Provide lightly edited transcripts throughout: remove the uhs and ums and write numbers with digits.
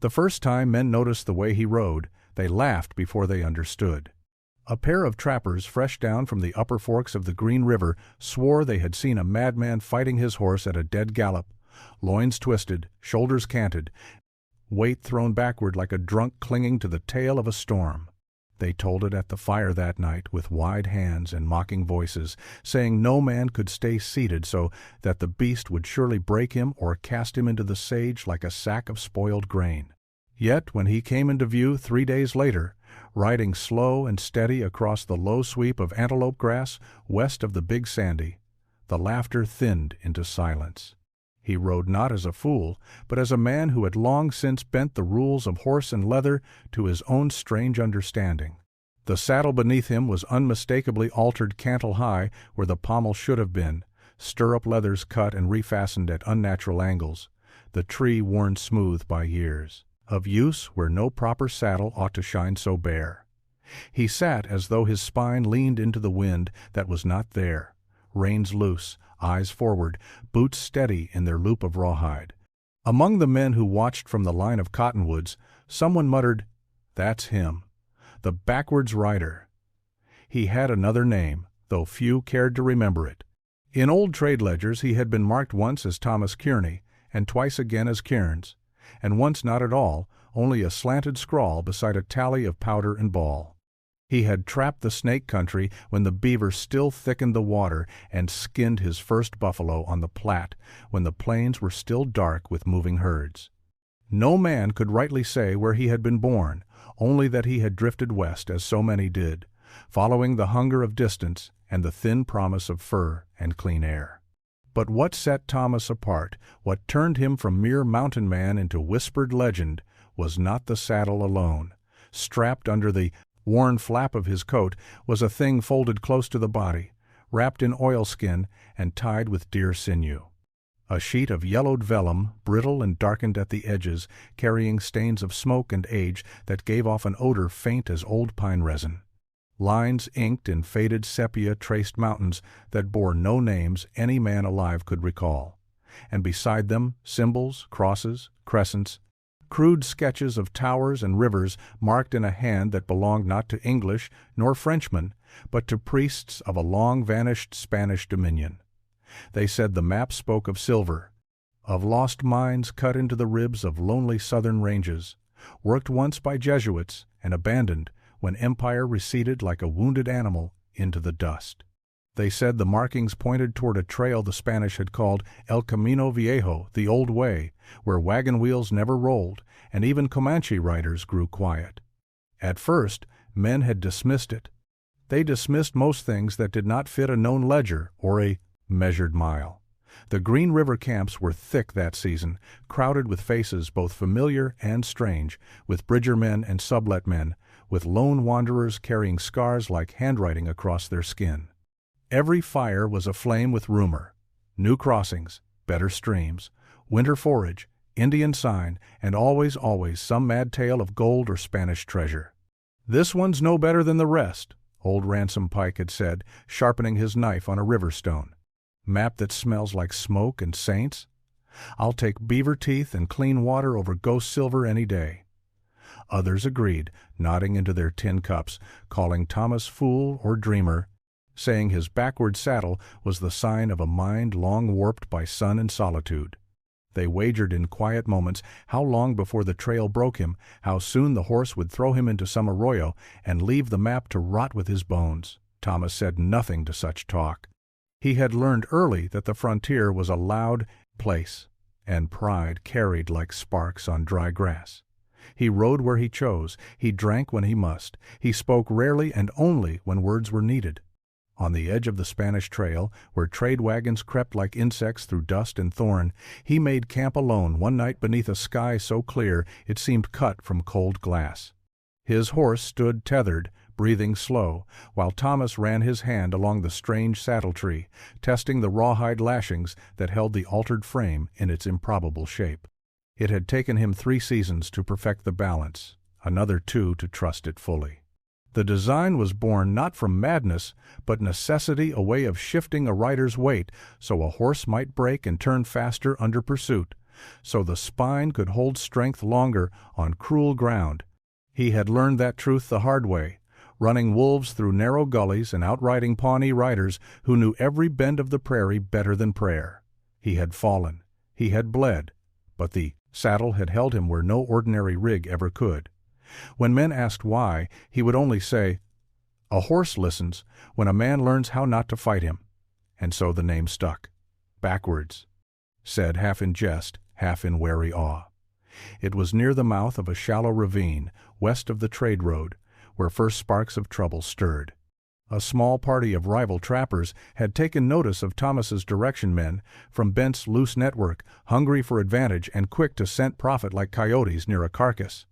The first time men noticed the way he rode, they laughed before they understood. A pair of trappers fresh down from the upper forks of the Green River swore they had seen a madman fighting his horse at a dead gallop, loins twisted, shoulders canted, weight thrown backward like a drunk clinging to the tail of a storm. They told it at the fire that night with wide hands and mocking voices, saying no man could stay seated so that the beast would surely break him or cast him into the sage like a sack of spoiled grain. Yet when he came into view 3 days later, riding slow and steady across the low sweep of antelope grass west of the Big Sandy, the laughter thinned into silence. He rode not as a fool, but as a man who had long since bent the rules of horse and leather to his own strange understanding. The saddle beneath him was unmistakably altered cantle high where the pommel should have been, stirrup leathers cut and refastened at unnatural angles, the tree worn smooth by years, of use where no proper saddle ought to shine so bare. He sat as though his spine leaned into the wind that was not there, reins loose, eyes forward, boots steady in their loop of rawhide. Among the men who watched from the line of cottonwoods, someone muttered, "That's him, the backwards rider." He had another name, though few cared to remember it. In old trade ledgers he had been marked once as Thomas Kearney, and twice again as Cairns, and once not at all, only a slanted scrawl beside a tally of powder and ball. He had trapped the Snake Country when the beaver still thickened the water and skinned his first buffalo on the Platte when the plains were still dark with moving herds. No man could rightly say where he had been born, only that he had drifted west as so many did, following the hunger of distance and the thin promise of fur and clean air. But what set Thomas apart, what turned him from mere mountain man into whispered legend, was not the saddle alone. Strapped under the worn flap of his coat was a thing folded close to the body, wrapped in oilskin and tied with deer sinew. A sheet of yellowed vellum, brittle and darkened at the edges, carrying stains of smoke and age that gave off an odor faint as old pine resin. Lines inked in faded sepia traced mountains that bore no names any man alive could recall, and beside them symbols, crosses, crescents, crude sketches of towers and rivers marked in a hand that belonged not to English nor Frenchmen, but to priests of a long-vanished Spanish dominion. They said the map spoke of silver, of lost mines cut into the ribs of lonely southern ranges, worked once by Jesuits and abandoned when empire receded like a wounded animal into the dust. They said the markings pointed toward a trail the Spanish had called El Camino Viejo, the Old Way, where wagon wheels never rolled, and even Comanche riders grew quiet. At first, men had dismissed it. They dismissed most things that did not fit a known ledger or a measured mile. The Green River camps were thick that season, crowded with faces both familiar and strange, with bridger men and sublet men, with lone wanderers carrying scars like handwriting across their skin. Every fire was aflame with rumor, new crossings, better streams, winter forage, Indian sign, and always some mad tale of gold or Spanish treasure. "This one's no better than the rest," old Ransom Pike had said, sharpening his knife on a river stone. "Map that smells like smoke and saints? I'll take beaver teeth and clean water over ghost silver any day." Others agreed, nodding into their tin cups, calling Thomas fool or dreamer, saying his backward saddle was the sign of a mind long warped by sun and solitude. They wagered in quiet moments how long before the trail broke him, how soon the horse would throw him into some arroyo and leave the map to rot with his bones. Thomas said nothing to such talk. He had learned early that the frontier was a loud place, and pride carried like sparks on dry grass. He rode where he chose, he drank when he must, he spoke rarely and only when words were needed. On the edge of the Spanish Trail, where trade wagons crept like insects through dust and thorn, he made camp alone one night beneath a sky so clear it seemed cut from cold glass. His horse stood tethered, breathing slow, while Thomas ran his hand along the strange saddle-tree, testing the rawhide lashings that held the altered frame in its improbable shape. It had taken him 3 seasons to perfect the balance, another 2 to trust it fully. The design was born not from madness, but necessity, a way of shifting a rider's weight so a horse might break and turn faster under pursuit, so the spine could hold strength longer on cruel ground. He had learned that truth the hard way, running wolves through narrow gullies and outriding Pawnee riders who knew every bend of the prairie better than prayer. He had fallen, he had bled, but the saddle had held him where no ordinary rig ever could. When men asked why, he would only say, "A horse listens when a man learns how not to fight him." And so the name stuck. Backwards, said half in jest, half in wary awe. It was near the mouth of a shallow ravine, west of the trade road, where first sparks of trouble stirred. A small party of rival trappers had taken notice of Thomas's direction men from Bent's loose network, hungry for advantage and quick to scent profit like coyotes near a carcass.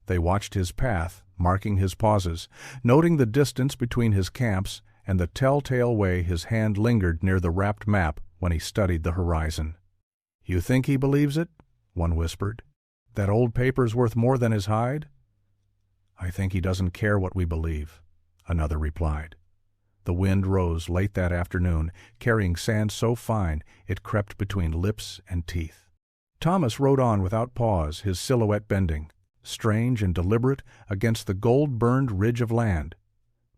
They watched his path, marking his pauses, noting the distance between his camps and the telltale way his hand lingered near the wrapped map when he studied the horizon. "You think he believes it?" one whispered. "That old paper's worth more than his hide?" "I think he doesn't care what we believe," another replied. The wind rose late that afternoon, carrying sand so fine it crept between lips and teeth. Thomas rode on without pause, his silhouette bending, strange and deliberate, against the gold-burned ridge of land.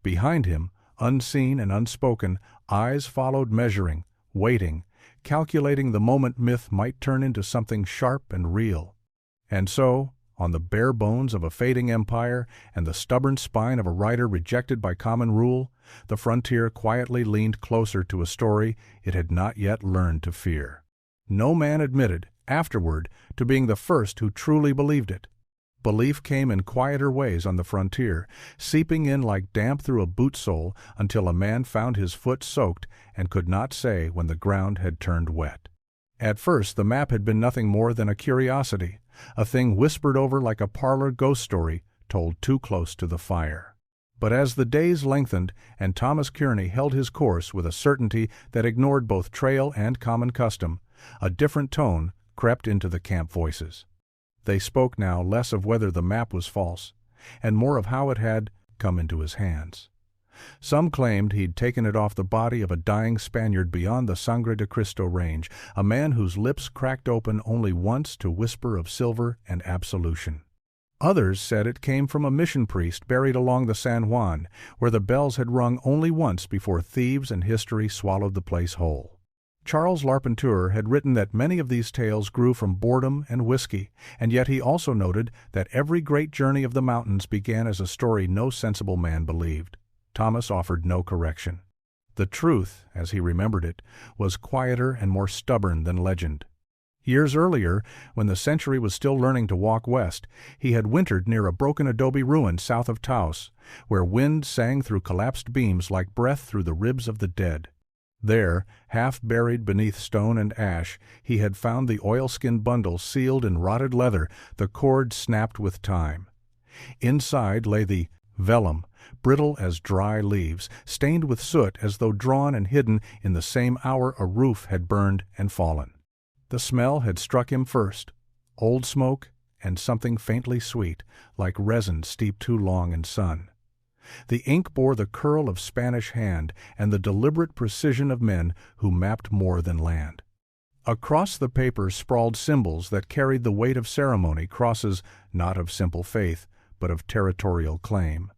Behind him, unseen and unspoken, eyes followed, measuring, waiting, calculating the moment myth might turn into something sharp and real. And so, on the bare bones of a fading empire and the stubborn spine of a rider rejected by common rule, the frontier quietly leaned closer to a story it had not yet learned to fear. No man admitted, afterward, to being the first who truly believed it. Belief came in quieter ways on the frontier, seeping in like damp through a boot sole until a man found his foot soaked and could not say when the ground had turned wet. At first the map had been nothing more than a curiosity, a thing whispered over like a parlor ghost story told too close to the fire. But as the days lengthened and Thomas Kearney held his course with a certainty that ignored both trail and common custom, a different tone crept into the camp voices. They spoke now less of whether the map was false, and more of how it had come into his hands. Some claimed he'd taken it off the body of a dying Spaniard beyond the Sangre de Cristo range, a man whose lips cracked open only once to whisper of silver and absolution. Others said it came from a mission priest buried along the San Juan, where the bells had rung only once before thieves and history swallowed the place whole. Charles Larpenteur had written that many of these tales grew from boredom and whiskey, and yet he also noted that every great journey of the mountains began as a story no sensible man believed. Thomas offered no correction. The truth, as he remembered it, was quieter and more stubborn than legend. Years earlier, when the century was still learning to walk west, he had wintered near a broken adobe ruin south of Taos, where wind sang through collapsed beams like breath through the ribs of the dead. There, half buried beneath stone and ash, he had found the oilskin bundle sealed in rotted leather, the cord snapped with time. Inside lay the vellum, brittle as dry leaves, stained with soot as though drawn and hidden in the same hour a roof had burned and fallen. The smell had struck him first, old smoke and something faintly sweet, like resin steeped too long in sun. The ink bore the curl of Spanish hand and the deliberate precision of men who mapped more than land. Across the paper sprawled symbols that carried the weight of ceremony, crosses not of simple faith, but of territorial claim.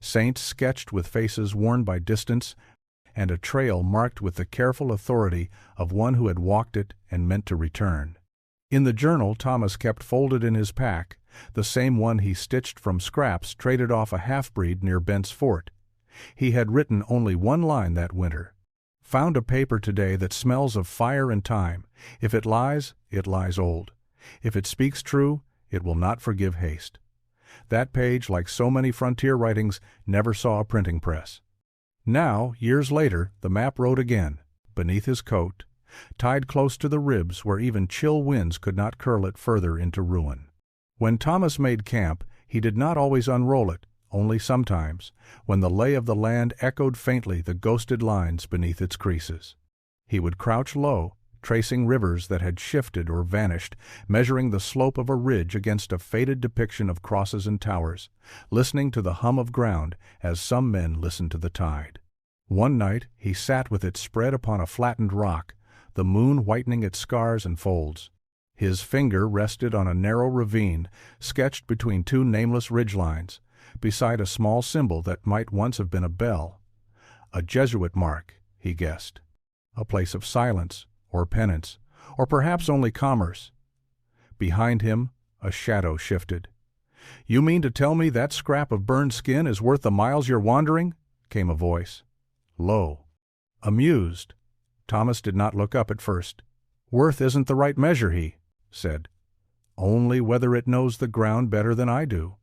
Saints sketched with faces worn by distance, and a trail marked with the careful authority of one who had walked it and meant to return. In the journal Thomas kept folded in his pack, the same one he stitched from scraps traded off a half-breed near Bent's Fort. He had written only one line that winter. "Found a paper today that smells of fire and time. If it lies old. If it speaks true, it will not forgive haste." That page, like so many frontier writings, never saw a printing press. Now, years later, the map rode again, beneath his coat, tied close to the ribs where even chill winds could not curl it further into ruin. When Thomas made camp, he did not always unroll it, only sometimes, when the lay of the land echoed faintly the ghosted lines beneath its creases. He would crouch low, tracing rivers that had shifted or vanished, measuring the slope of a ridge against a faded depiction of crosses and towers, listening to the hum of ground as some men listen to the tide. One night he sat with it spread upon a flattened rock, the moon whitening its scars and folds. His finger rested on a narrow ravine sketched between two nameless ridgelines, beside a small symbol that might once have been a bell. A Jesuit mark, he guessed. A place of silence, or penance, or perhaps only commerce. Behind him, a shadow shifted. "You mean to tell me that scrap of burned skin is worth the miles you're wandering?" came a voice. Low. Amused. Thomas did not look up at first. "Worth isn't the right measure," he said. "Only whether it knows the ground better than I do."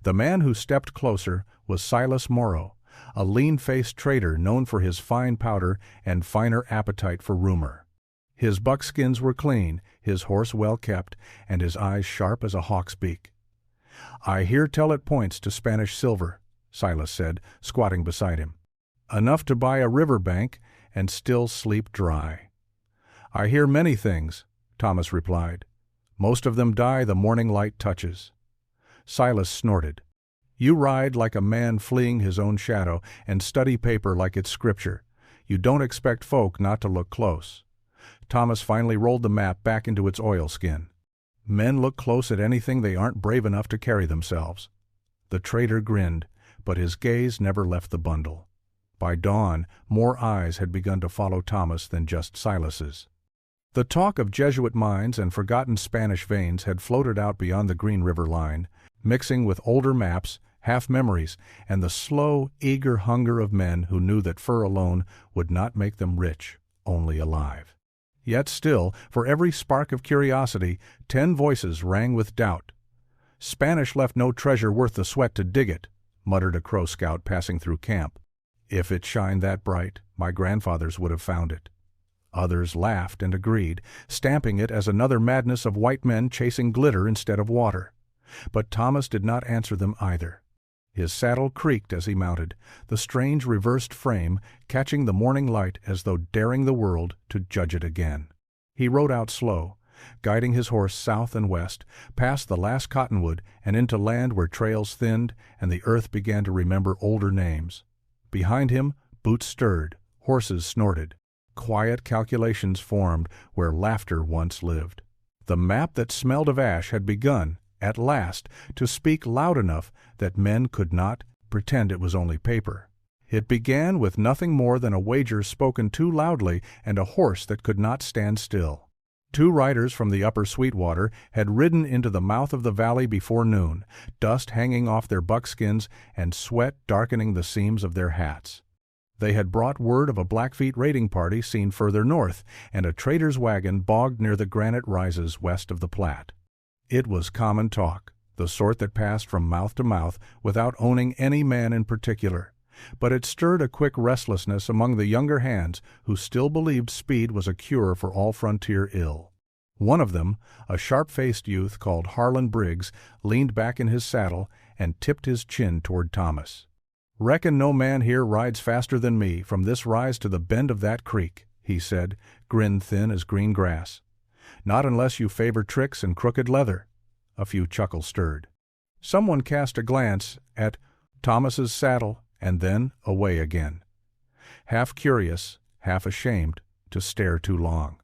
The man who stepped closer was Silas Morrow, a lean-faced trader known for his fine powder and finer appetite for rumor. His buckskins were clean, his horse well kept, and his eyes sharp as a hawk's beak. "I hear tell it points to Spanish silver," Silas said, squatting beside him. "Enough to buy a river bank and still sleep dry." "I hear many things," Thomas replied. "Most of them die the morning light touches." Silas snorted. "You ride like a man fleeing his own shadow and study paper like it's scripture. You don't expect folk not to look close." Thomas finally rolled the map back into its oilskin. "Men look close at anything they aren't brave enough to carry themselves." The trader grinned, but his gaze never left the bundle. By dawn, more eyes had begun to follow Thomas than just Silas's. The talk of Jesuit mines and forgotten Spanish veins had floated out beyond the Green River line, mixing with older maps, half-memories, and the slow, eager hunger of men who knew that fur alone would not make them rich, only alive. Yet still, for every spark of curiosity, 10 voices rang with doubt. "Spanish left no treasure worth the sweat to dig it," muttered a Crow scout passing through camp. "If it shined that bright, my grandfathers would have found it." Others laughed and agreed, stamping it as another madness of white men chasing glitter instead of water. But Thomas did not answer them either. His saddle creaked as he mounted, the strange reversed frame catching the morning light as though daring the world to judge it again. He rode out slow, guiding his horse south and west, past the last cottonwood and into land where trails thinned and the earth began to remember older names. Behind him, boots stirred, horses snorted. Quiet calculations formed where laughter once lived. The map that smelled of ash had begun, at last, to speak loud enough that men could not pretend it was only paper. It began with nothing more than a wager spoken too loudly and a horse that could not stand still. 2 riders from the upper Sweetwater had ridden into the mouth of the valley before noon, dust hanging off their buckskins and sweat darkening the seams of their hats. They had brought word of a Blackfeet raiding party seen further north, and a trader's wagon bogged near the granite rises west of the Platte. It was common talk, the sort that passed from mouth to mouth without owning any man in particular, but it stirred a quick restlessness among the younger hands who still believed speed was a cure for all frontier ill. One of them, a sharp-faced youth called Harlan Briggs, leaned back in his saddle and tipped his chin toward Thomas. "Reckon no man here rides faster than me from this rise to the bend of that creek," he said, grin thin as green grass. "Not unless you favor tricks and crooked leather." A few chuckles stirred. Someone cast a glance at Thomas's saddle and then away again. Half curious, half ashamed to stare too long.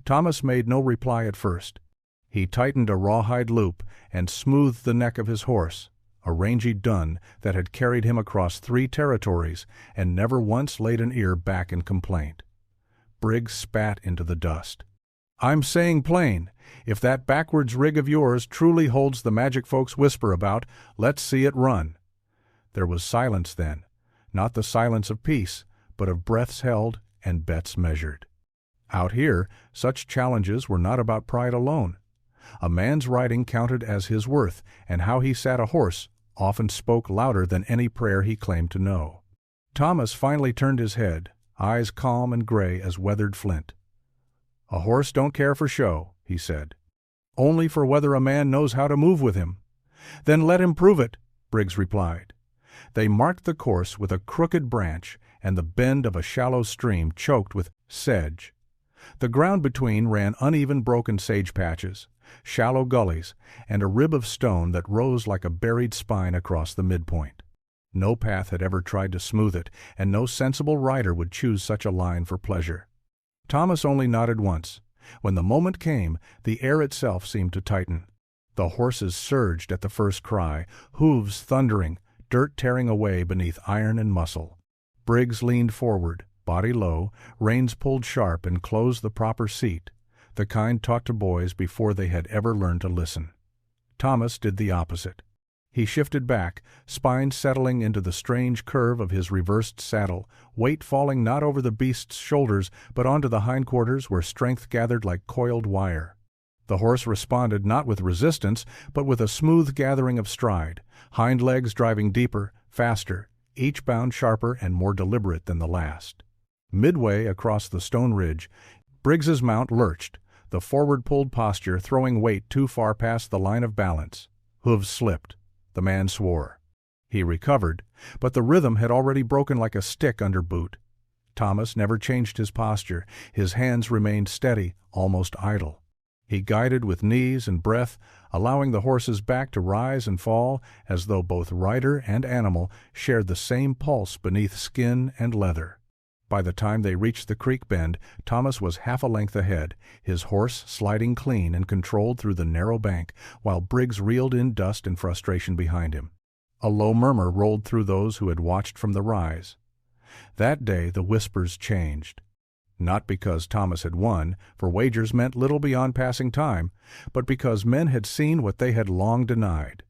Thomas made no reply at first. He tightened a rawhide loop and smoothed the neck of his horse, a rangy dun that had carried him across 3 territories and never once laid an ear back in complaint. Briggs spat into the dust. "I'm saying plain, if that backwards rig of yours truly holds the magic folks whisper about, let's see it run." There was silence then, not the silence of peace, but of breaths held and bets measured. Out here, such challenges were not about pride alone. A man's riding counted as his worth, and how he sat a horse often spoke louder than any prayer he claimed to know. Thomas finally turned his head, eyes calm and gray as weathered flint. "A horse don't care for show," he said. "Only for whether a man knows how to move with him." "Then let him prove it," Briggs replied. They marked the course with a crooked branch and the bend of a shallow stream choked with sedge. The ground between ran uneven broken sage patches, shallow gullies, and a rib of stone that rose like a buried spine across the midpoint. No path had ever tried to smooth it, and no sensible rider would choose such a line for pleasure. Thomas only nodded once. When the moment came, the air itself seemed to tighten. The horses surged at the first cry, hooves thundering, dirt tearing away beneath iron and muscle. Briggs leaned forward, body low, reins pulled sharp and closed the proper seat, the kind taught to boys before they had ever learned to listen. Thomas did the opposite. He shifted back, spine settling into the strange curve of his reversed saddle, weight falling not over the beast's shoulders but onto the hindquarters where strength gathered like coiled wire. The horse responded not with resistance, but with a smooth gathering of stride, hind legs driving deeper, faster, each bound sharper and more deliberate than the last. Midway across the stone ridge, Briggs's mount lurched, the forward-pulled posture throwing weight too far past the line of balance. Hooves slipped. The man swore. He recovered, but the rhythm had already broken like a stick under boot. Thomas never changed his posture. His hands remained steady, almost idle. He guided with knees and breath, allowing the horse's back to rise and fall as though both rider and animal shared the same pulse beneath skin and leather. By the time they reached the creek bend, Thomas was half a length ahead, his horse sliding clean and controlled through the narrow bank, while Briggs reeled in dust and frustration behind him. A low murmur rolled through those who had watched from the rise. That day the whispers changed. Not because Thomas had won, for wagers meant little beyond passing time, but because men had seen what they had long denied,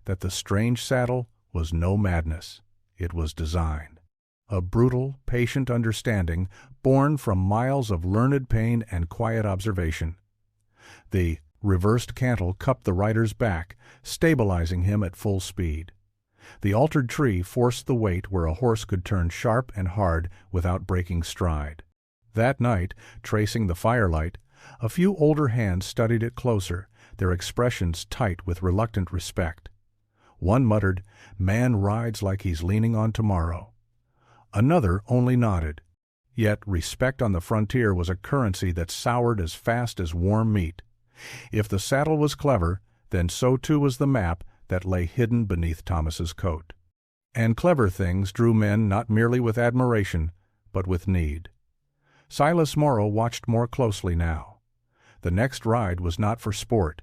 that the strange saddle was no madness, it was design. A brutal, patient understanding born from miles of learned pain and quiet observation. The reversed cantle cupped the rider's back, stabilizing him at full speed. The altered tree forced the weight where a horse could turn sharp and hard without breaking stride. That night, tracing the firelight, a few older hands studied it closer, their expressions tight with reluctant respect. One muttered, "Man rides like he's leaning on tomorrow." Another only nodded. Yet respect on the frontier was a currency that soured as fast as warm meat. If the saddle was clever, then so too was the map that lay hidden beneath Thomas's coat. And clever things drew men not merely with admiration, but with need. Silas Morrow watched more closely now. The next ride was not for sport.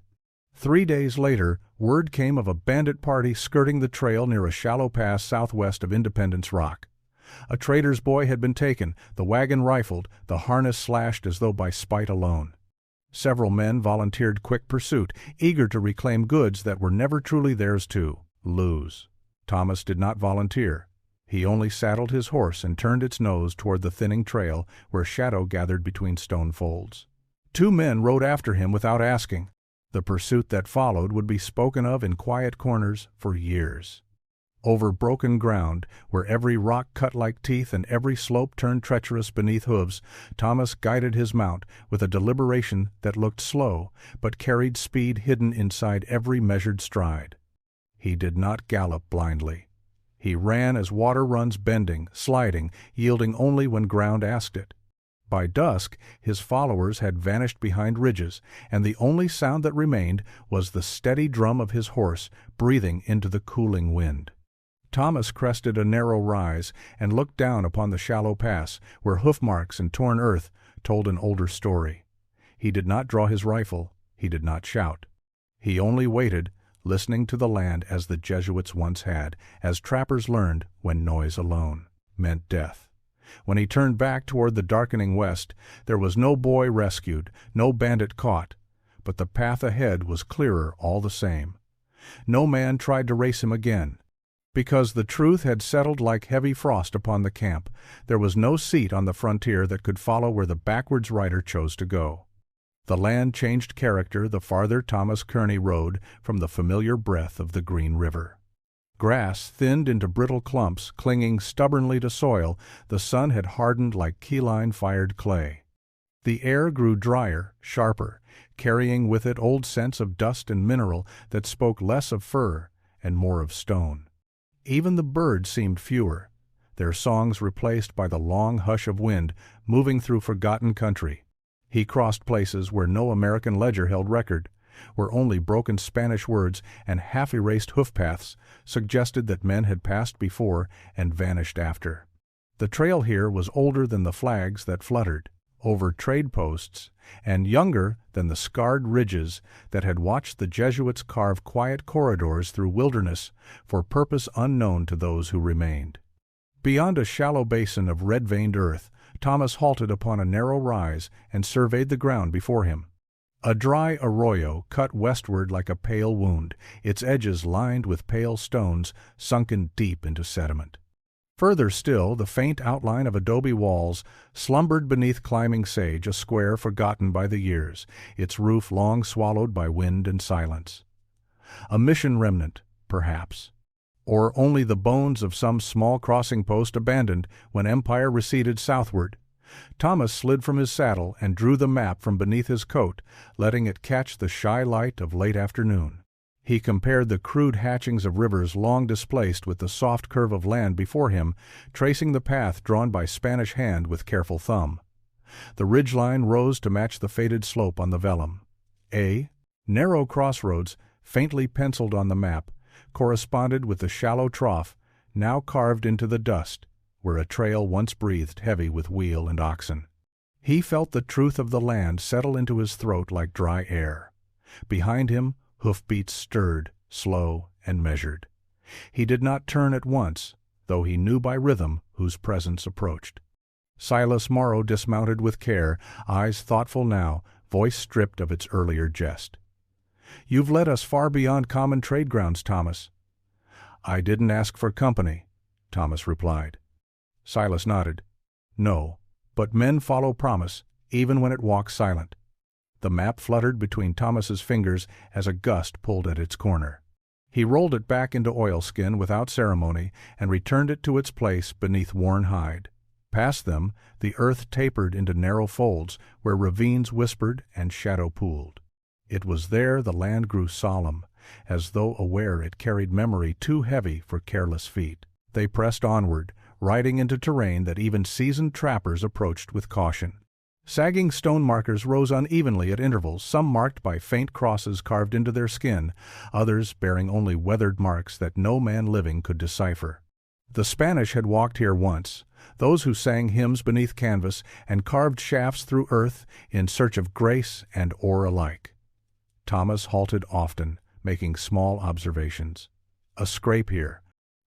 3 days later, word came of a bandit party skirting the trail near a shallow pass southwest of Independence Rock. A trader's boy had been taken, the wagon rifled, the harness slashed as though by spite alone. Several men volunteered quick pursuit, eager to reclaim goods that were never truly theirs to lose. Thomas did not volunteer. He only saddled his horse and turned its nose toward the thinning trail where shadow gathered between stone folds. 2 men rode after him without asking. The pursuit that followed would be spoken of in quiet corners for years. Over broken ground, where every rock cut like teeth and every slope turned treacherous beneath hooves, Thomas guided his mount with a deliberation that looked slow, but carried speed hidden inside every measured stride. He did not gallop blindly. He ran as water runs, bending, sliding, yielding only when ground asked it. By dusk, his followers had vanished behind ridges, and the only sound that remained was the steady drum of his horse breathing into the cooling wind. Thomas crested a narrow rise and looked down upon the shallow pass, where hoof marks and torn earth told an older story. He did not draw his rifle. He did not shout. He only waited, listening to the land as the Jesuits once had, as trappers learned when noise alone meant death. When he turned back toward the darkening west, there was no boy rescued, no bandit caught, but the path ahead was clearer all the same. No man tried to race him again. Because the truth had settled like heavy frost upon the camp, there was no seat on the frontier that could follow where the backwards rider chose to go. The land changed character the farther Thomas Kearney rode from the familiar breath of the Green River. Grass thinned into brittle clumps, clinging stubbornly to soil, the sun had hardened like keyline-fired clay. The air grew drier, sharper, carrying with it old scents of dust and mineral that spoke less of fur and more of stone. Even the birds seemed fewer, their songs replaced by the long hush of wind moving through forgotten country. He crossed places where no American ledger held record, where only broken Spanish words and half-erased hoof-paths suggested that men had passed before and vanished after. The trail here was older than the flags that fluttered, over trade posts, and younger than the scarred ridges that had watched the Jesuits carve quiet corridors through wilderness for purpose unknown to those who remained. Beyond a shallow basin of red-veined earth, Thomas halted upon a narrow rise and surveyed the ground before him. A dry arroyo cut westward like a pale wound, its edges lined with pale stones sunken deep into sediment. Further still, the faint outline of adobe walls slumbered beneath climbing sage, a square forgotten by the years, its roof long swallowed by wind and silence. A mission remnant, perhaps, or only the bones of some small crossing post abandoned when empire receded southward. Thomas slid from his saddle and drew the map from beneath his coat, letting it catch the shy light of late afternoon. He compared the crude hatchings of rivers long displaced with the soft curve of land before him, tracing the path drawn by Spanish hand with careful thumb. The ridgeline rose to match the faded slope on the vellum. A narrow crossroads, faintly penciled on the map, corresponded with the shallow trough, now carved into the dust, where a trail once breathed heavy with wheel and oxen. He felt the truth of the land settle into his throat like dry air. Behind him, hoofbeats stirred, slow and measured. He did not turn at once, though he knew by rhythm whose presence approached. Silas Morrow dismounted with care, eyes thoughtful now, voice stripped of its earlier jest. "You've led us far beyond common trade grounds, Thomas." "I didn't ask for company," Thomas replied. Silas nodded. "No, but men follow promise, even when it walks silent." The map fluttered between Thomas's fingers as a gust pulled at its corner. He rolled it back into oilskin without ceremony and returned it to its place beneath worn hide. Past them, the earth tapered into narrow folds where ravines whispered and shadow pooled. It was there the land grew solemn, as though aware it carried memory too heavy for careless feet. They pressed onward, riding into terrain that even seasoned trappers approached with caution. Sagging stone markers rose unevenly at intervals, some marked by faint crosses carved into their skin, others bearing only weathered marks that no man living could decipher. The Spanish had walked here once, those who sang hymns beneath canvas and carved shafts through earth in search of grace and ore alike. Thomas halted often, making small observations. A scrape here,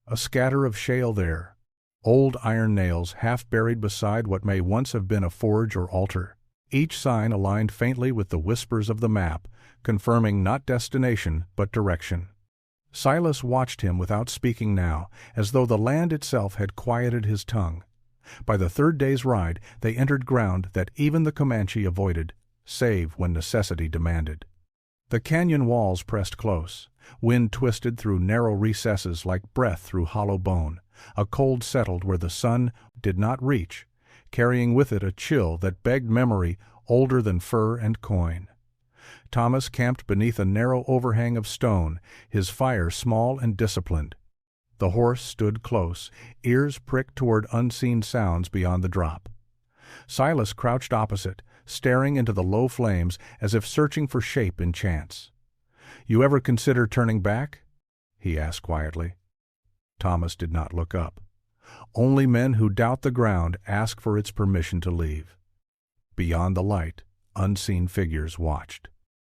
a scatter of shale there, old iron nails half buried beside what may once have been a forge or altar. Each sign aligned faintly with the whispers of the map, confirming not destination but direction. Silas watched him without speaking now, as though the land itself had quieted his tongue. By the third day's ride they entered ground that even the Comanche avoided, save when necessity demanded. The canyon walls pressed close. Wind twisted through narrow recesses like breath through hollow bone. A cold settled where the sun did not reach, carrying with it a chill that begged memory older than fur and coin. Thomas camped beneath a narrow overhang of stone, his fire small and disciplined. The horse stood close, ears pricked toward unseen sounds beyond the drop. Silas crouched opposite, staring into the low flames as if searching for shape in chance. "You ever consider turning back?" he asked quietly. Thomas did not look up. Only men who doubt the ground ask for its permission to leave. Beyond the light, unseen figures watched.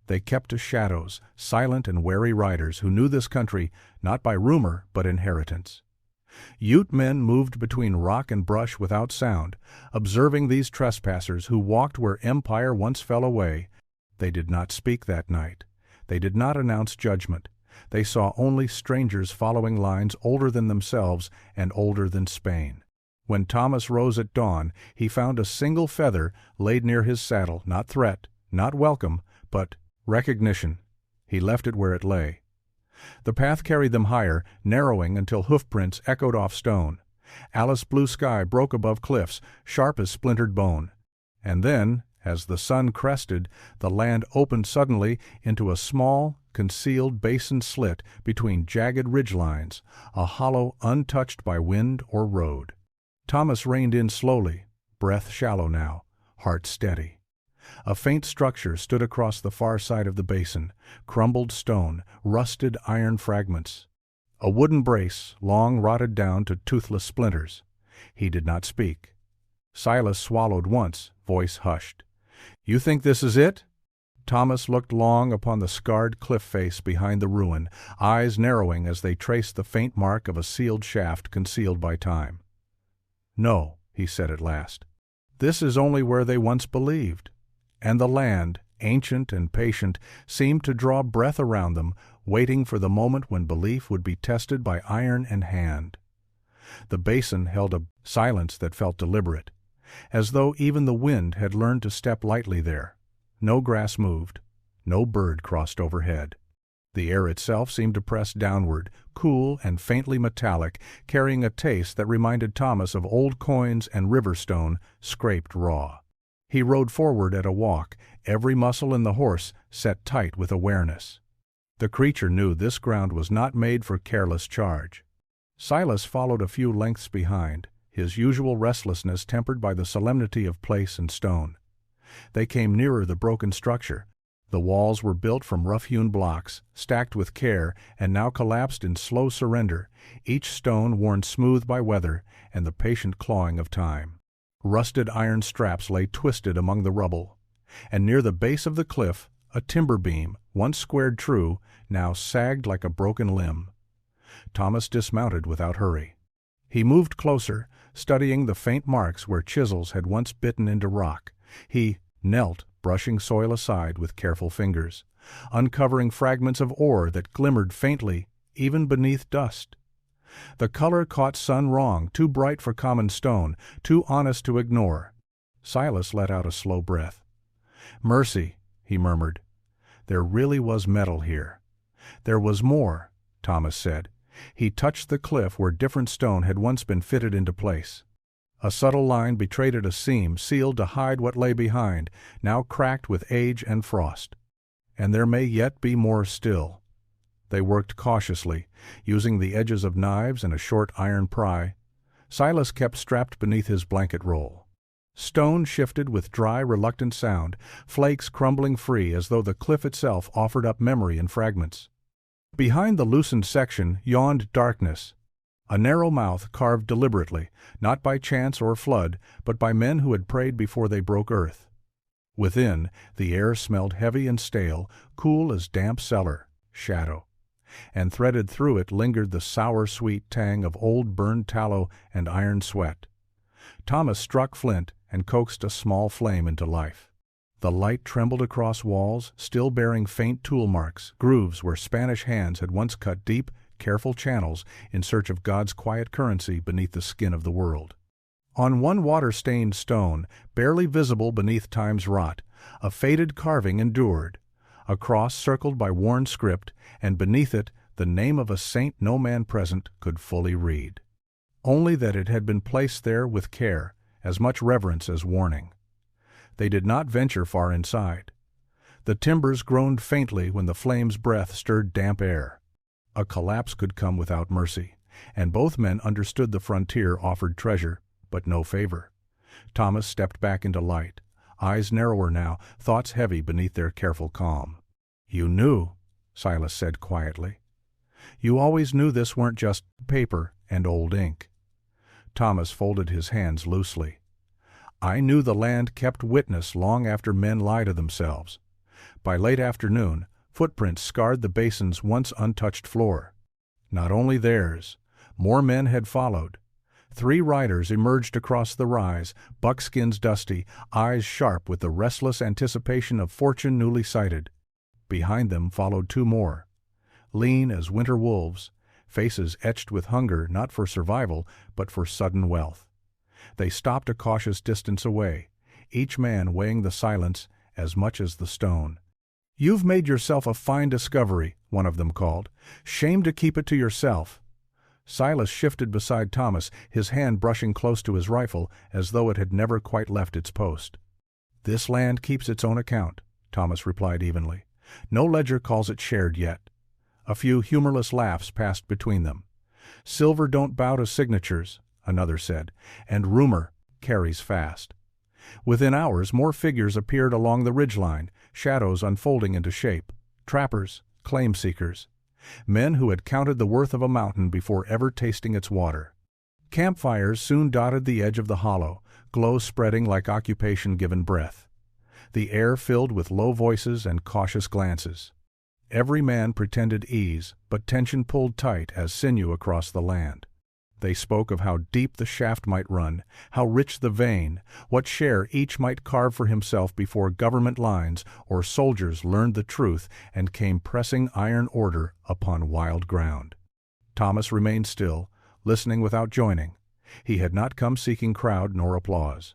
They kept to shadows, silent and wary riders who knew this country not by rumor but inheritance. Ute men moved between rock and brush without sound, observing these trespassers who walked where empire once fell away. They did not speak that night. They did not announce judgment. They saw only strangers following lines older than themselves and older than Spain. When Thomas rose at dawn, he found a single feather laid near his saddle, not threat, not welcome, but recognition. He left it where it lay. The path carried them higher, narrowing until hoofprints echoed off stone. Alice blue sky broke above cliffs, sharp as splintered bone. And then, as the sun crested, the land opened suddenly into a small, concealed basin slit between jagged ridgelines, a hollow untouched by wind or road. Thomas reined in slowly, breath shallow now, heart steady. A faint structure stood across the far side of the basin, crumbled stone, rusted iron fragments. A wooden brace, long rotted down to toothless splinters. He did not speak. Silas swallowed once, voice hushed. "You think this is it?" Thomas looked long upon the scarred cliff face behind the ruin, eyes narrowing as they traced the faint mark of a sealed shaft concealed by time. "No," he said at last. "This is only where they once believed." And the land, ancient and patient, seemed to draw breath around them, waiting for the moment when belief would be tested by iron and hand. The basin held a silence that felt deliberate, as though even the wind had learned to step lightly there. No grass moved, no bird crossed overhead. The air itself seemed to press downward, cool and faintly metallic, carrying a taste that reminded Thomas of old coins and river stone scraped raw. He rode forward at a walk, every muscle in the horse set tight with awareness. The creature knew this ground was not made for careless charge. Silas followed a few lengths behind, his usual restlessness tempered by the solemnity of place and stone. They came nearer the broken structure. The walls were built from rough-hewn blocks, stacked with care, and now collapsed in slow surrender, each stone worn smooth by weather and the patient clawing of time. Rusted iron straps lay twisted among the rubble, and near the base of the cliff, a timber beam, once squared true, now sagged like a broken limb. Thomas dismounted without hurry. He moved closer, studying the faint marks where chisels had once bitten into rock. He knelt, brushing soil aside with careful fingers, uncovering fragments of ore that glimmered faintly, even beneath dust. The color caught sun wrong, too bright for common stone, too honest to ignore. Silas let out a slow breath. "Mercy," he murmured. There really was metal here. There was more, Thomas said. He touched the cliff where different stone had once been fitted into place. A subtle line betrayed it, a seam sealed to hide what lay behind, now cracked with age and frost. And there may yet be more still. They worked cautiously, using the edges of knives and a short iron pry. Silas kept strapped beneath his blanket roll. Stone shifted with dry, reluctant sound, flakes crumbling free as though the cliff itself offered up memory in fragments. Behind the loosened section yawned darkness, a narrow mouth carved deliberately, not by chance or flood, but by men who had prayed before they broke earth. Within, the air smelled heavy and stale, cool as damp cellar, shadow. And threaded through it lingered the sour-sweet tang of old burned tallow and iron sweat. Thomas struck flint and coaxed a small flame into life. The light trembled across walls, still bearing faint tool marks, grooves where Spanish hands had once cut deep, careful channels in search of God's quiet currency beneath the skin of the world. On one water-stained stone, barely visible beneath time's rot, a faded carving endured, a cross circled by worn script, and beneath it the name of a saint no man present could fully read. Only that it had been placed there with care, as much reverence as warning. They did not venture far inside. The timbers groaned faintly when the flame's breath stirred damp air. A collapse could come without mercy, and both men understood the frontier offered treasure, but no favor. Thomas stepped back into light, eyes narrower now, thoughts heavy beneath their careful calm. "You knew," Silas said quietly. "You always knew this weren't just paper and old ink." Thomas folded his hands loosely. "I knew the land kept witness long after men lie to themselves. By late afternoon, footprints scarred the basin's once untouched floor. Not only theirs, more men had followed. 3 riders emerged across the rise, buckskins dusty, eyes sharp with the restless anticipation of fortune newly sighted. Behind them followed 2 more, lean as winter wolves, faces etched with hunger not for survival but for sudden wealth. They stopped a cautious distance away, each man weighing the silence as much as the stone. "You've made yourself a fine discovery," one of them called. "Shame to keep it to yourself." Silas shifted beside Thomas, his hand brushing close to his rifle as though it had never quite left its post. "This land keeps its own account," Thomas replied evenly. "No ledger calls it shared yet." A few humorless laughs passed between them. "Silver don't bow to signatures," another said, "and rumor carries fast." Within hours more figures appeared along the ridgeline, shadows unfolding into shape. Trappers, claim-seekers. Men who had counted the worth of a mountain before ever tasting its water. Campfires soon dotted the edge of the hollow, glow spreading like occupation given breath. The air filled with low voices and cautious glances. Every man pretended ease, but tension pulled tight as sinew across the land. They spoke of how deep the shaft might run, how rich the vein, what share each might carve for himself before government lines or soldiers learned the truth and came pressing iron order upon wild ground. Thomas remained still, listening without joining. He had not come seeking crowd nor applause.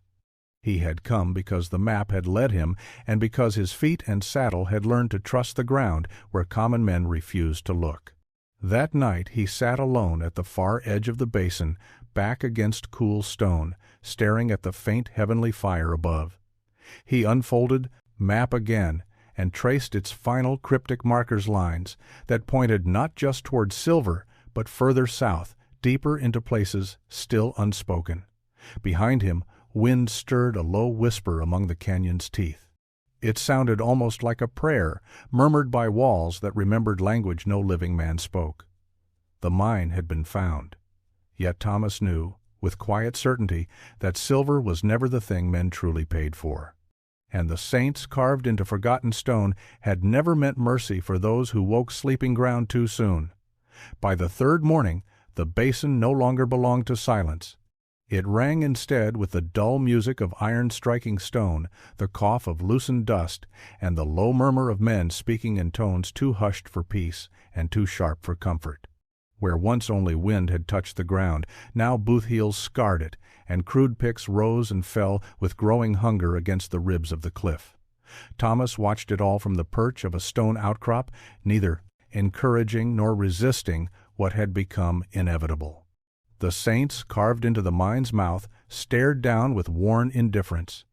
He had come because the map had led him and because his feet and saddle had learned to trust the ground where common men refused to look. That night he sat alone at the far edge of the basin, back against cool stone, staring at the faint heavenly fire above. He unfolded map again and traced its final cryptic markers lines that pointed not just toward silver, but further south, deeper into places still unspoken. Behind him, wind stirred a low whisper among the canyon's teeth. It sounded almost like a prayer, murmured by walls that remembered language no living man spoke. The mine had been found. Yet Thomas knew, with quiet certainty, that silver was never the thing men truly paid for. And the saints carved into forgotten stone had never meant mercy for those who woke sleeping ground too soon. By the third morning, the basin no longer belonged to silence. It rang instead with the dull music of iron striking stone, the cough of loosened dust, and the low murmur of men speaking in tones too hushed for peace and too sharp for comfort. Where once only wind had touched the ground, now boot heels scarred it, and crude picks rose and fell with growing hunger against the ribs of the cliff. Thomas watched it all from the perch of a stone outcrop, neither encouraging nor resisting what had become inevitable. The saints, carved into the mine's mouth, stared down with worn indifference,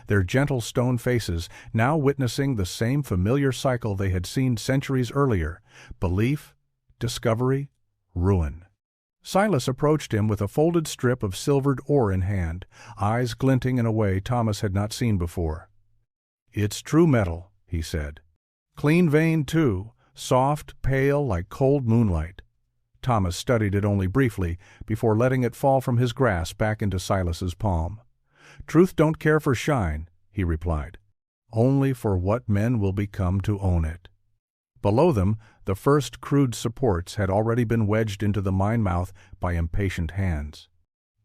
their gentle stone faces now witnessing the same familiar cycle they had seen centuries earlier: belief, discovery, ruin. Silas approached him with a folded strip of silvered ore in hand, eyes glinting in a way Thomas had not seen before. "It's true metal," he said. "Clean vein, too, soft, pale like cold moonlight." Thomas studied it only briefly before letting it fall from his grasp back into Silas's palm. "Truth don't care for shine," he replied, "only for what men will become to own it." Below them, the first crude supports had already been wedged into the mine mouth by impatient hands.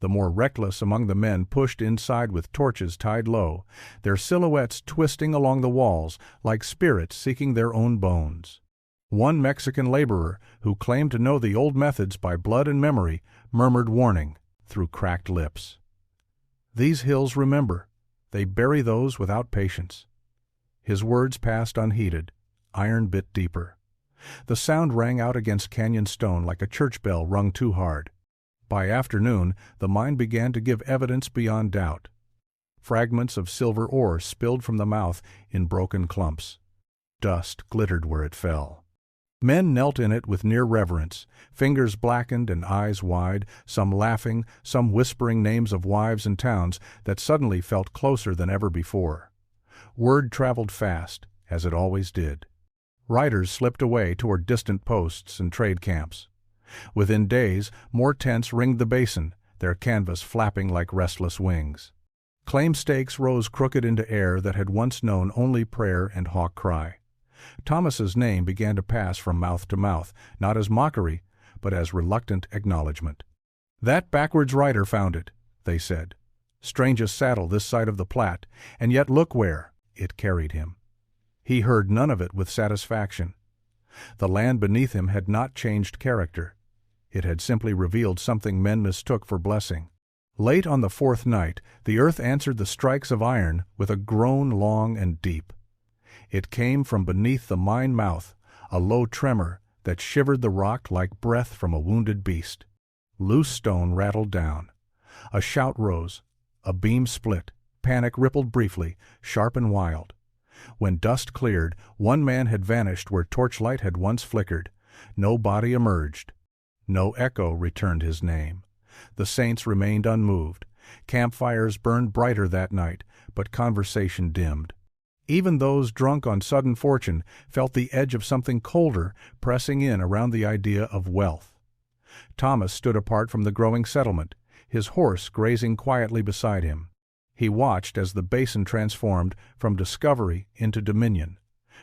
The more reckless among the men pushed inside with torches tied low, their silhouettes twisting along the walls like spirits seeking their own bones. One Mexican laborer, who claimed to know the old methods by blood and memory, murmured warning through cracked lips. "These hills remember. They bury those without patience." His words passed unheeded, iron bit deeper. The sound rang out against canyon stone like a church bell rung too hard. By afternoon, the mine began to give evidence beyond doubt. Fragments of silver ore spilled from the mouth in broken clumps. Dust glittered where it fell. Men knelt in it with near reverence, fingers blackened and eyes wide, some laughing, some whispering names of wives and towns that suddenly felt closer than ever before. Word traveled fast, as it always did. Riders slipped away toward distant posts and trade camps. Within days, more tents ringed the basin, their canvas flapping like restless wings. Claim stakes rose crooked into air that had once known only prayer and hawk cry. Thomas's name began to pass from mouth to mouth, not as mockery, but as reluctant acknowledgment. "That backwards rider found it," they said. "Strangest saddle this side of the Platte, and yet look where it carried him." He heard none of it with satisfaction. The land beneath him had not changed character. It had simply revealed something men mistook for blessing. Late on the fourth night, the earth answered the strikes of iron with a groan long and deep. It came from beneath the mine mouth, a low tremor that shivered the rock like breath from a wounded beast. Loose stone rattled down. A shout rose. A beam split. Panic rippled briefly, sharp and wild. When dust cleared, one man had vanished where torchlight had once flickered. No body emerged. No echo returned his name. The saints remained unmoved. Campfires burned brighter that night, but conversation dimmed. Even those drunk on sudden fortune felt the edge of something colder pressing in around the idea of wealth. Thomas stood apart from the growing settlement, his horse grazing quietly beside him. He watched as the basin transformed from discovery into dominion,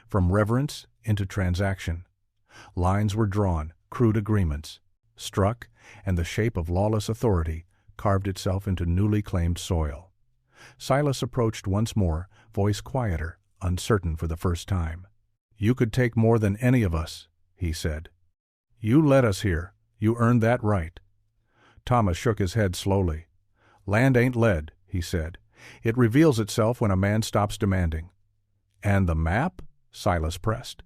from reverence into transaction. Lines were drawn, crude agreements, struck, and the shape of lawless authority carved itself into newly claimed soil. Silas approached once more, voice quieter, uncertain for the first time. "You could take more than any of us," he said. "You led us here. You earned that right." Thomas shook his head slowly. "Land ain't led," he said. "It reveals itself when a man stops demanding." "And the map?" Silas pressed.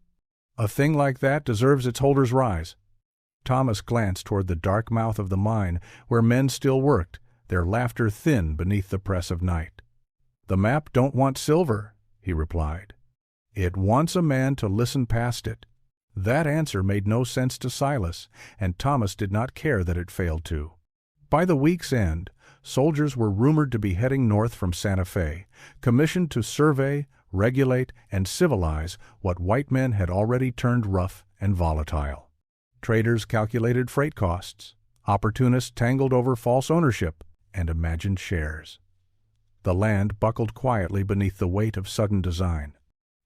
"A thing like that deserves its holder's rise." Thomas glanced toward the dark mouth of the mine where men still worked, their laughter thin beneath the press of night. "The map don't want silver," he replied. "It wants a man to listen past it." That answer made no sense to Silas, and Thomas did not care that it failed to. By the week's end, soldiers were rumored to be heading north from Santa Fe, commissioned to survey, regulate, and civilize what white men had already turned rough and volatile. Traders calculated freight costs. Opportunists tangled over false ownership and imagined shares. The land buckled quietly beneath the weight of sudden design.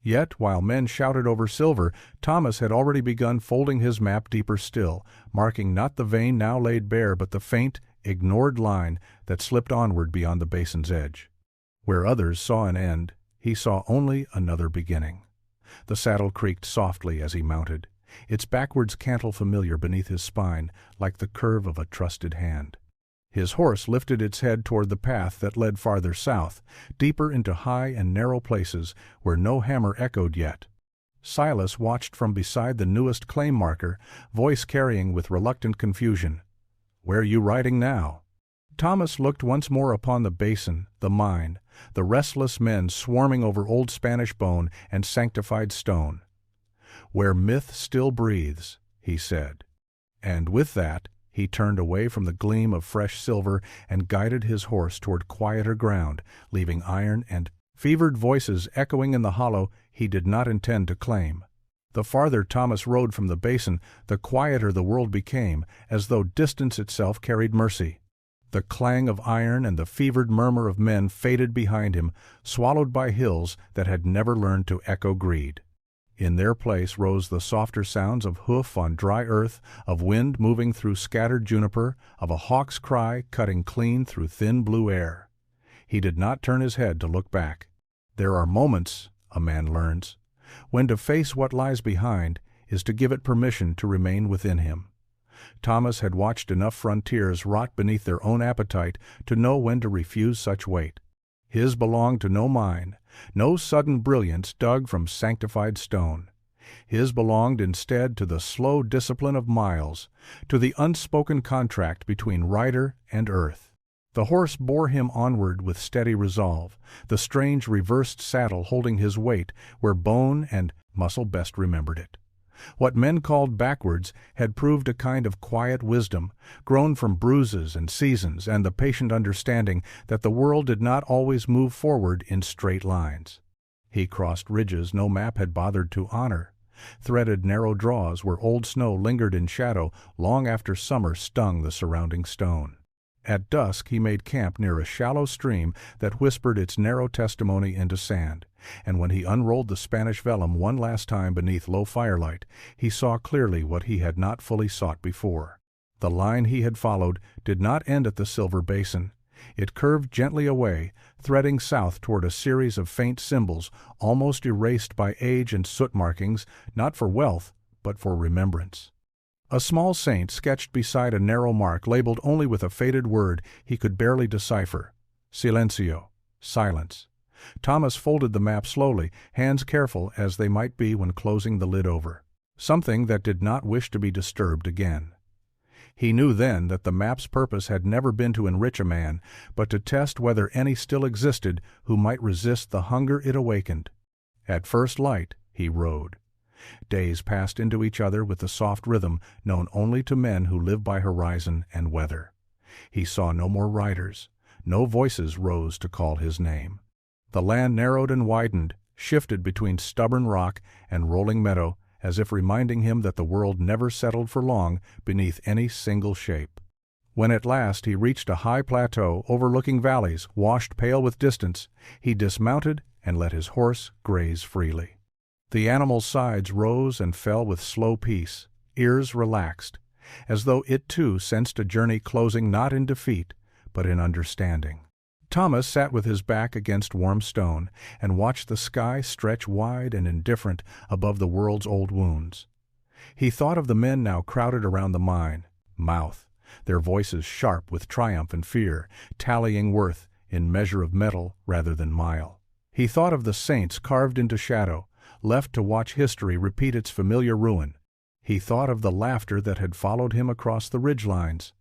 Yet, while men shouted over silver, Thomas had already begun folding his map deeper still, marking not the vein now laid bare but the faint, ignored line that slipped onward beyond the basin's edge. Where others saw an end, he saw only another beginning. The saddle creaked softly as he mounted, its backwards cantle familiar beneath his spine like the curve of a trusted hand. His horse lifted its head toward the path that led farther south, deeper into high and narrow places where no hammer echoed yet. Silas watched from beside the newest claim marker, voice carrying with reluctant confusion, "Where you riding now?" Thomas looked once more upon the basin, the mine, the restless men swarming over old Spanish bone and sanctified stone. "Where myth still breathes," he said. And with that, he turned away from the gleam of fresh silver and guided his horse toward quieter ground, leaving iron and fevered voices echoing in the hollow he did not intend to claim. The farther Thomas rode from the basin, the quieter the world became, as though distance itself carried mercy. The clang of iron and the fevered murmur of men faded behind him, swallowed by hills that had never learned to echo greed. In their place rose the softer sounds of hoof on dry earth, of wind moving through scattered juniper, of a hawk's cry cutting clean through thin blue air. He did not turn his head to look back. There are moments, a man learns, when to face what lies behind is to give it permission to remain within him. Thomas had watched enough frontiers rot beneath their own appetite to know when to refuse such weight. His belonged to no mine, no sudden brilliance dug from sanctified stone. His belonged instead to the slow discipline of miles, to the unspoken contract between rider and earth. The horse bore him onward with steady resolve, the strange reversed saddle holding his weight where bone and muscle best remembered it. What men called backwards had proved a kind of quiet wisdom, grown from bruises and seasons and the patient understanding that the world did not always move forward in straight lines. He crossed ridges no map had bothered to honor, threaded narrow draws where old snow lingered in shadow long after summer stung the surrounding stone. At dusk he made camp near a shallow stream that whispered its narrow testimony into sand, and when he unrolled the Spanish vellum one last time beneath low firelight, he saw clearly what he had not fully sought before. The line he had followed did not end at the silver basin. It curved gently away, threading south toward a series of faint symbols, almost erased by age and soot markings, not for wealth, but for remembrance. A small saint sketched beside a narrow mark labeled only with a faded word he could barely decipher. Silencio, silence. Thomas folded the map slowly, hands careful as they might be when closing the lid over. Something that did not wish to be disturbed again. He knew then that the map's purpose had never been to enrich a man, but to test whether any still existed who might resist the hunger it awakened. At first light, he rode. Days passed into each other with the soft rhythm known only to men who live by horizon and weather. He saw no more riders. No voices rose to call his name. The land narrowed and widened, shifted between stubborn rock and rolling meadow, as if reminding him that the world never settled for long beneath any single shape. When at last he reached a high plateau overlooking valleys washed pale with distance, he dismounted and let his horse graze freely. The animal's sides rose and fell with slow pace, ears relaxed, as though it too sensed a journey closing not in defeat, but in understanding. Thomas sat with his back against warm stone and watched the sky stretch wide and indifferent above the world's old wounds. He thought of the men now crowded around the mine, mouth, their voices sharp with triumph and fear, tallying worth in measure of metal rather than mile. He thought of the saints carved into shadow, left to watch history repeat its familiar ruin. He thought of the laughter that had followed him across the ridgelines,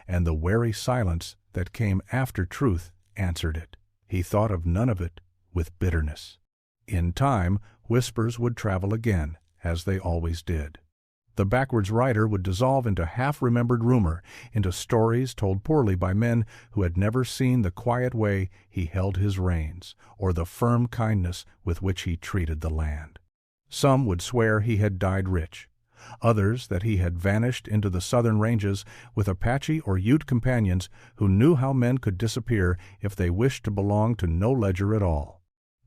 and the wary silence that came after truth answered it. He thought of none of it with bitterness. In time, whispers would travel again, as they always did. The backwards rider would dissolve into half-remembered rumor, into stories told poorly by men who had never seen the quiet way he held his reins, or the firm kindness with which he treated the land. Some would swear he had died rich, others that he had vanished into the southern ranges with Apache or Ute companions who knew how men could disappear if they wished to belong to no ledger at all.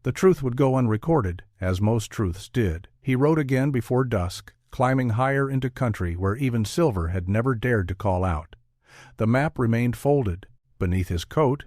The truth would go unrecorded, as most truths did. He rode again before dusk, climbing higher into country where even Silver had never dared to call out. The map remained folded. Beneath his coat,